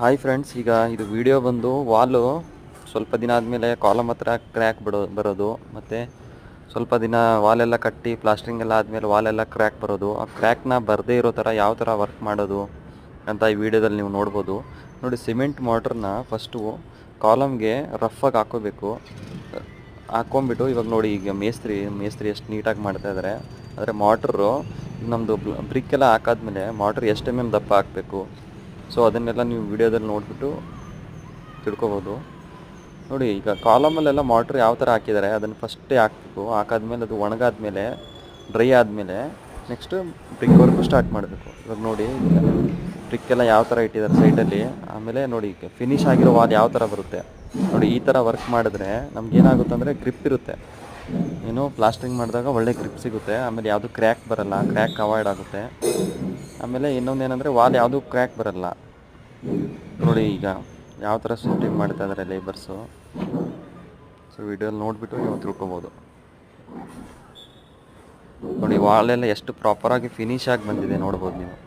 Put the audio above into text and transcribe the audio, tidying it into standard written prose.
Hi friends, ಈಗ ಇದು video ಬಂದು ವಾಲು ಸ್ವಲ್ಪ ದಿನ ಆದಮೇಲೆ ಕಾಲಮ್ ಹತ್ರ ಕ್ರ್ಯಾಕ್ ಬರೋದು, ಮತ್ತು ಸ್ವಲ್ಪ ದಿನ ವಾಲೆಲ್ಲ ಕಟ್ಟಿ ಪ್ಲಾಸ್ಟ್ರಿಂಗ್ ಎಲ್ಲ ಆದಮೇಲೆ ವಾಲೆಲ್ಲ ಕ್ರ್ಯಾಕ್ ಬರೋದು. ಆ ಕ್ರ್ಯಾಕ್ನ ಬರದೇ ಇರೋ ಥರ ಯಾವ ಥರ ವರ್ಕ್ ಮಾಡೋದು ಅಂತ ಈ ವಿಡಿಯೋದಲ್ಲಿ ನೀವು ನೋಡ್ಬೋದು. ನೋಡಿ, ಸಿಮೆಂಟ್ ಮೋಟ್ರನ್ನ ಫಸ್ಟು ಕಾಲಮ್ಗೆ ರಫಾಗಿ ಹಾಕ್ಕೋಬೇಕು. ಹಾಕ್ಕೊಂಬಿಟ್ಟು ಇವಾಗ ನೋಡಿ, ಈಗ ಮೇಸ್ತ್ರಿ ಎಷ್ಟು ನೀಟಾಗಿ ಮಾಡ್ತಾಯಿದ್ದಾರೆ. ಆದರೆ ಮೋಟ್ರು ನಮ್ಮದು ಬ್ರಿಕ್ ಎಲ್ಲ ಹಾಕಾದ್ಮೇಲೆ ಮೋಟ್ರ್ ಎಷ್ಟು ದಪ್ಪ ಹಾಕಬೇಕು, ಸೊ ಅದನ್ನೆಲ್ಲ ನೀವು ವಿಡಿಯೋದಲ್ಲಿ ನೋಡಿಬಿಟ್ಟು ತಿಳ್ಕೊಬೋದು. ನೋಡಿ, ಈಗ ಕಾಲಮಲ್ಲೆಲ್ಲ ಮೋಟ್ರ್ ಯಾವ ಥರ ಹಾಕಿದ್ದಾರೆ ಅದನ್ನು ಫಸ್ಟೇ ಹಾಕಬೇಕು. ಹಾಕಾದ್ಮೇಲೆ ಅದು ಒಣಗಾದ್ಮೇಲೆ ಡ್ರೈ ಆದಮೇಲೆ ನೆಕ್ಸ್ಟು ಬ್ರಿಕ್ ವರ್ಕು ಸ್ಟಾರ್ಟ್ ಮಾಡಬೇಕು. ಇವಾಗ ನೋಡಿ, ಬ್ರಿಕ್ಕೆಲ್ಲ ಯಾವ ಥರ ಇಟ್ಟಿದ್ದಾರೆ ಸೈಡಲ್ಲಿ. ಆಮೇಲೆ ನೋಡಿ, ಈಗ ಫಿನಿಶ್ ಆಗಿರೋ ವಾಲ್ ಯಾವ ಥರ ಬರುತ್ತೆ ನೋಡಿ. ಈ ಥರ ವರ್ಕ್ ಮಾಡಿದ್ರೆ ನಮಗೇನಾಗುತ್ತೆ ಅಂದರೆ ಗ್ರಿಪ್ ಇರುತ್ತೆ. ಏನು ಪ್ಲಾಸ್ಟ್ರಿಂಗ್ ಮಾಡಿದಾಗ ಒಳ್ಳೆ ಗ್ರಿಪ್ ಸಿಗುತ್ತೆ. ಆಮೇಲೆ ಯಾವುದು ಕ್ರ್ಯಾಕ್ ಬರಲ್ಲ, ಕ್ರ್ಯಾಕ್ ಅವಾಯ್ಡ್ ಆಗುತ್ತೆ. ಆಮೇಲೆ ಇನ್ನೊಂದೇನೆಂದರೆ ವಾಲ್ ಯಾವುದೂ ಕ್ರ್ಯಾಕ್ ಬರಲ್ಲ. ನೋಡಿ, ಈಗ ಯಾವ ಥರ ಶಿಫ್ಟಿಂಗ್ ಮಾಡ್ತಾ ಇದ್ದಾರೆ ಲೇಬರ್ಸು. ಸೊ ವಿಡಿಯೋಲಿ ನೋಡಿಬಿಟ್ಟು ನೀವು ತಿಳ್ಕೊಬೋದು. ನೋಡಿ, ವಾಲೆಲ್ಲ ಎಷ್ಟು ಪ್ರಾಪರಾಗಿ ಫಿನಿಶ್ ಆಗಿ ಬಂದಿದೆ ನೋಡ್ಬೋದು ನೀವು.